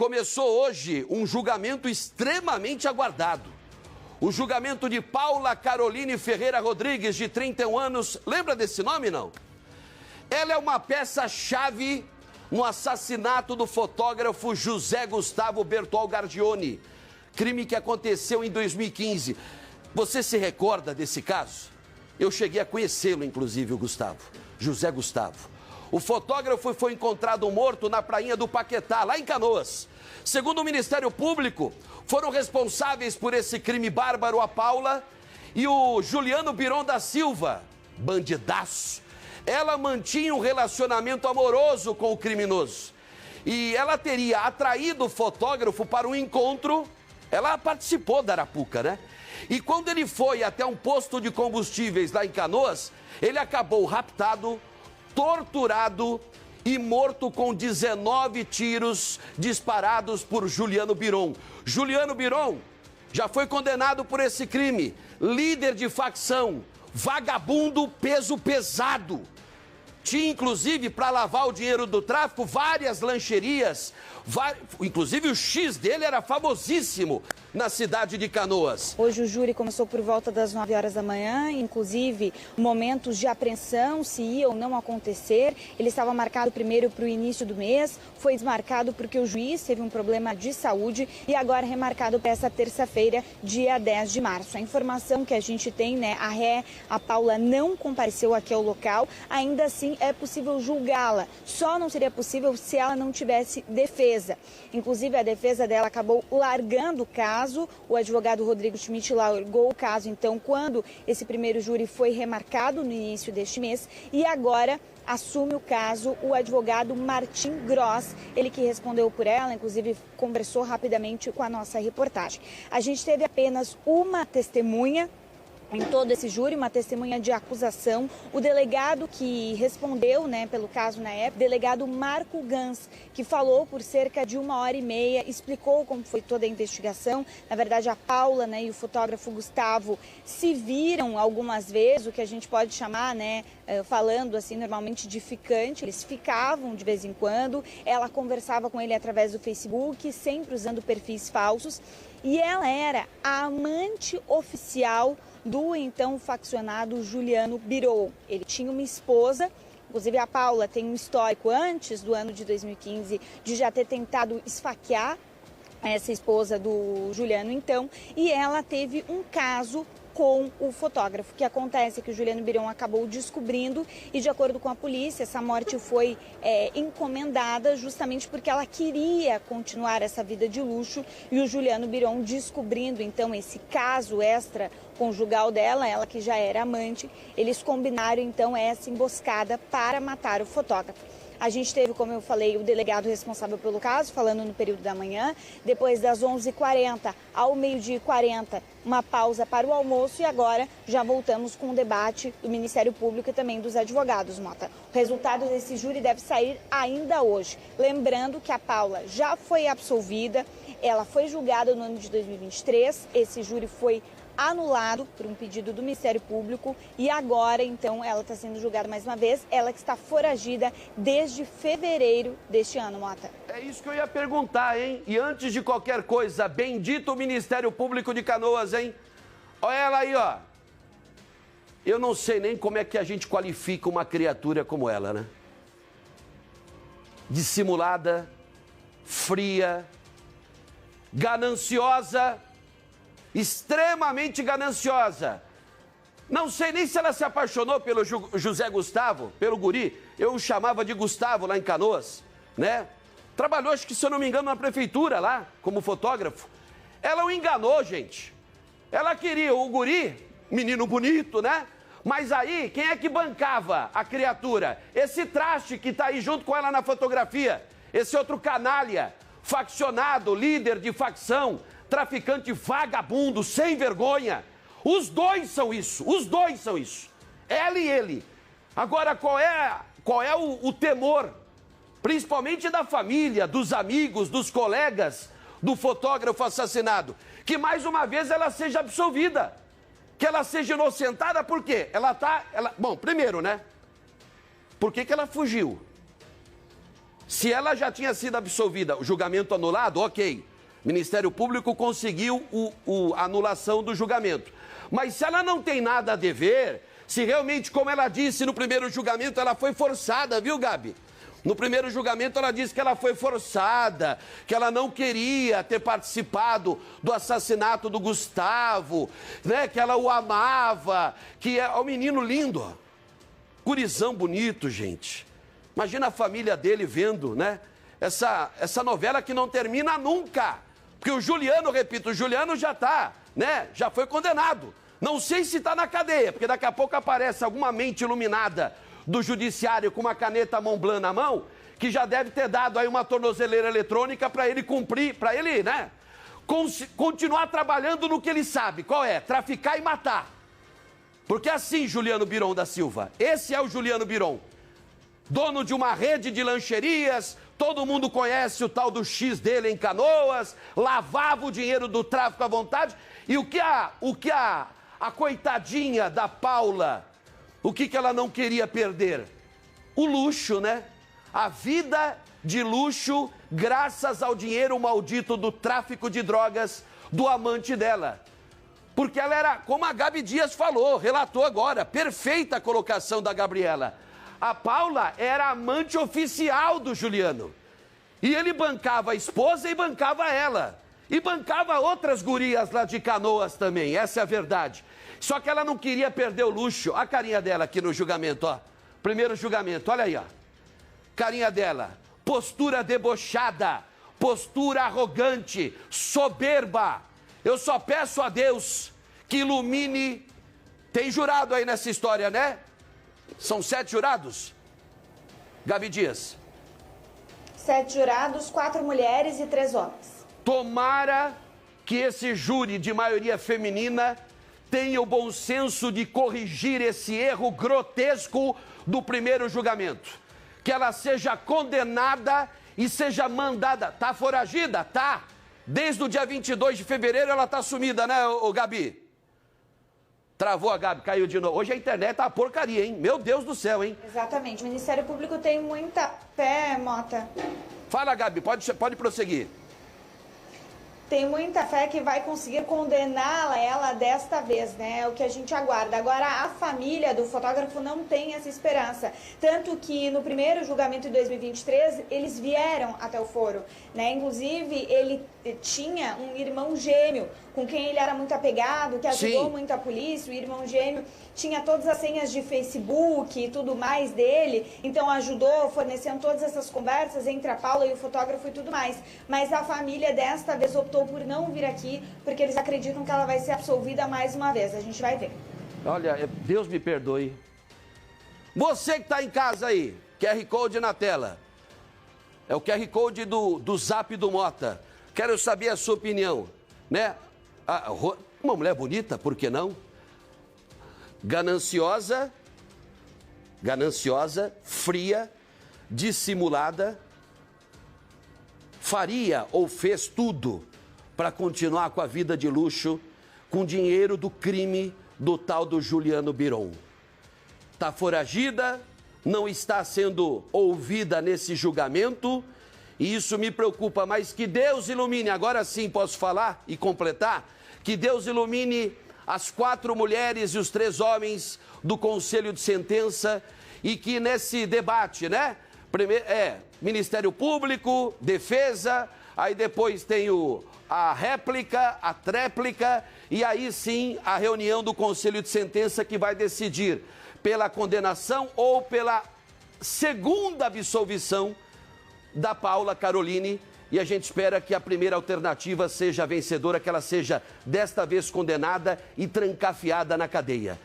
começou hoje um julgamento extremamente aguardado. O julgamento de Paula Caroline Ferreira Rodrigues, de 31 anos. Lembra desse nome, não? Ela é uma peça-chave no assassinato do fotógrafo José Gustavo Bertol Gardioni. Crime que aconteceu em 2015. Você se recorda desse caso? Eu cheguei a conhecê-lo, inclusive, o Gustavo. José Gustavo. O fotógrafo foi encontrado morto na prainha do Paquetá, lá em Canoas. Segundo o Ministério Público, foram responsáveis por esse crime bárbaro a Paula e o Juliano Biron da Silva, bandidaço. Ela mantinha um relacionamento amoroso com o criminoso. E ela teria atraído o fotógrafo para um encontro. Ela participou da Arapuca, né? E quando ele foi até um posto de combustíveis lá em Canoas, ele acabou raptado, torturado e morto com 19 tiros disparados por Juliano Biron. Juliano Biron já foi condenado por esse crime. Líder de facção, vagabundo peso pesado. Tinha, inclusive, para lavar o dinheiro do tráfico, várias lancherias. Inclusive, o X dele era famosíssimo na cidade de Canoas. Hoje o júri começou por volta das 9 horas da manhã, inclusive momentos de apreensão, se ia ou não acontecer. Ele estava marcado primeiro para o início do mês, foi desmarcado porque o juiz teve um problema de saúde e agora remarcado para essa terça-feira, dia 10 de março. A informação que a gente tem, né, a ré, a Paula, não compareceu aqui ao local, ainda assim é possível julgá-la. Só não seria possível se ela não tivesse defesa. Inclusive, a defesa dela acabou largando o caso. O advogado Rodrigo Schmidt largou o caso, então, quando esse primeiro júri foi remarcado no início deste mês. E agora assume o caso o advogado Martim Gross, ele que respondeu por ela, inclusive conversou rapidamente com a nossa reportagem. A gente teve apenas uma testemunha em todo esse júri, uma testemunha de acusação. O delegado que respondeu, né, pelo caso na época, delegado Marco Gans, que falou por cerca de 1h30, explicou como foi toda a investigação. Na verdade, a Paula, né, e o fotógrafo Gustavo se viram algumas vezes, o que a gente pode chamar, né, falando assim normalmente de ficante. Eles ficavam de vez em quando, ela conversava com ele através do Facebook, sempre usando perfis falsos, e ela era a amante oficial do então faccionado Juliano Biron. Ele tinha uma esposa, inclusive a Paula tem um histórico antes do ano de 2015 de já ter tentado esfaquear essa esposa do Juliano então, e ela teve um caso com o fotógrafo. O que acontece é que o Juliano Biron acabou descobrindo e, de acordo com a polícia, essa morte foi encomendada justamente porque ela queria continuar essa vida de luxo, e o Juliano Biron, descobrindo então esse caso extraconjugal dela, ela que já era amante, eles combinaram então essa emboscada para matar o fotógrafo. A gente teve, como eu falei, o delegado responsável pelo caso, falando no período da manhã. Depois das 11h40 ao 12h40, uma pausa para o almoço, e agora já voltamos com o debate do Ministério Público e também dos advogados, Mota. O resultado desse júri deve sair ainda hoje. Lembrando que a Paula já foi absolvida, ela foi julgada no ano de 2023, esse júri foi anulado por um pedido do Ministério Público e agora, então, ela está sendo julgada mais uma vez, ela que está foragida desde fevereiro deste ano, Mota. É isso que eu ia perguntar, hein? E antes de qualquer coisa, bendito o Ministério Público de Canoas, hein? Olha ela aí, ó. Eu não sei nem como é que a gente qualifica uma criatura como ela, né? Dissimulada, fria, gananciosa, extremamente gananciosa. Não sei nem se ela se apaixonou pelo José Gustavo, pelo guri. Eu o chamava de Gustavo lá em Canoas, né? Trabalhou, acho que, se eu não me engano, na prefeitura lá, como fotógrafo. Ela o enganou, gente. Ela queria o guri, menino bonito, né? Mas aí, quem é que bancava a criatura? Esse traste que tá aí junto com ela na fotografia. Esse outro canalha, faccionado, líder de facção, traficante vagabundo, sem vergonha. Os dois são isso, os dois são isso. Ela e ele. Agora, qual é o temor? Principalmente da família, dos amigos, dos colegas do fotógrafo assassinado. Que mais uma vez ela seja absolvida. Que ela seja inocentada, por quê? Bom, primeiro, né? Por que ela fugiu? Se ela já tinha sido absolvida, o julgamento anulado, ok. Ministério Público conseguiu a anulação do julgamento. Mas se ela não tem nada a dever, se realmente, como ela disse no primeiro julgamento, ela foi forçada, viu, Gabi? No primeiro julgamento ela disse que ela foi forçada, que ela não queria ter participado do assassinato do Gustavo, né? Que ela o amava, que é um menino lindo, ó. Gurizão bonito, gente. Imagina a família dele vendo, né? Essa novela que não termina nunca. Porque o Juliano, repito, o Juliano já tá, né? Já foi condenado. Não sei se está na cadeia, porque daqui a pouco aparece alguma mente iluminada do judiciário com uma caneta Montblanc na mão, que já deve ter dado aí uma tornozeleira eletrônica para ele cumprir, para ele, né, continuar trabalhando no que ele sabe. Qual é? Traficar e matar. Porque assim, Juliano Biron da Silva, esse é o Juliano Biron, dono de uma rede de lancherias, todo mundo conhece o tal do X dele em Canoas, lavava o dinheiro do tráfico à vontade, e o que a coitadinha da Paula, o que ela não queria perder? O luxo, né? A vida de luxo graças ao dinheiro maldito do tráfico de drogas do amante dela. Porque ela era, como a Gabi Dias falou, relatou agora, perfeita a colocação da Gabriela. A Paula era amante oficial do Juliano. E ele bancava a esposa e bancava ela. E bancava outras gurias lá de Canoas também, essa é a verdade. Só que ela não queria perder o luxo. A carinha dela aqui no julgamento, ó. Primeiro julgamento, olha aí, ó. Carinha dela. Postura debochada, postura arrogante, soberba. Eu só peço a Deus que ilumine. Tem jurado aí nessa história, né? São 7 jurados? Gabi Dias. 7 jurados, 4 mulheres e 3 homens. Tomara que esse júri de maioria feminina tenha o bom senso de corrigir esse erro grotesco do primeiro julgamento. Que ela seja condenada e seja mandada. Tá foragida? Tá. Desde o dia 22 de fevereiro ela tá sumida, né, Gabi? Travou a Gabi, caiu de novo. Hoje a internet tá uma porcaria, hein? Meu Deus do céu, hein? Exatamente. O Ministério Público tem muita fé, Mota. Fala, Gabi, pode prosseguir. Tem muita fé que vai conseguir condená-la, ela desta vez, né? É o que a gente aguarda. Agora, a família do fotógrafo não tem essa esperança. Tanto que no primeiro julgamento de 2023, eles vieram até o foro, né? Inclusive, ele tinha um irmão gêmeo com quem ele era muito apegado, que ajudou Sim. muito a polícia. O irmão gêmeo tinha todas as senhas de Facebook e tudo mais dele, então ajudou, fornecendo todas essas conversas entre a Paula e o fotógrafo e tudo mais. Mas a família desta vez optou por não vir aqui, porque eles acreditam que ela vai ser absolvida mais uma vez. A gente vai ver. Olha, Deus me perdoe. Você que está em casa aí, QR Code na tela. É o QR Code do Zap do Mota. Quero saber a sua opinião, né? Uma mulher bonita, por que não? Gananciosa, fria, dissimulada, faria ou fez tudo para continuar com a vida de luxo, com dinheiro do crime do tal do Juliano Biron. Está foragida, não está sendo ouvida nesse julgamento, e isso me preocupa, mas que Deus ilumine, agora sim posso falar e completar, que Deus ilumine as 4 mulheres e os 3 homens do Conselho de Sentença, e que nesse debate, né, Ministério Público, defesa, aí depois tem a réplica, a tréplica, e aí sim a reunião do Conselho de Sentença que vai decidir pela condenação ou pela segunda absolvição da Paula Caroline, e a gente espera que a primeira alternativa seja a vencedora, que ela seja desta vez condenada e trancafiada na cadeia.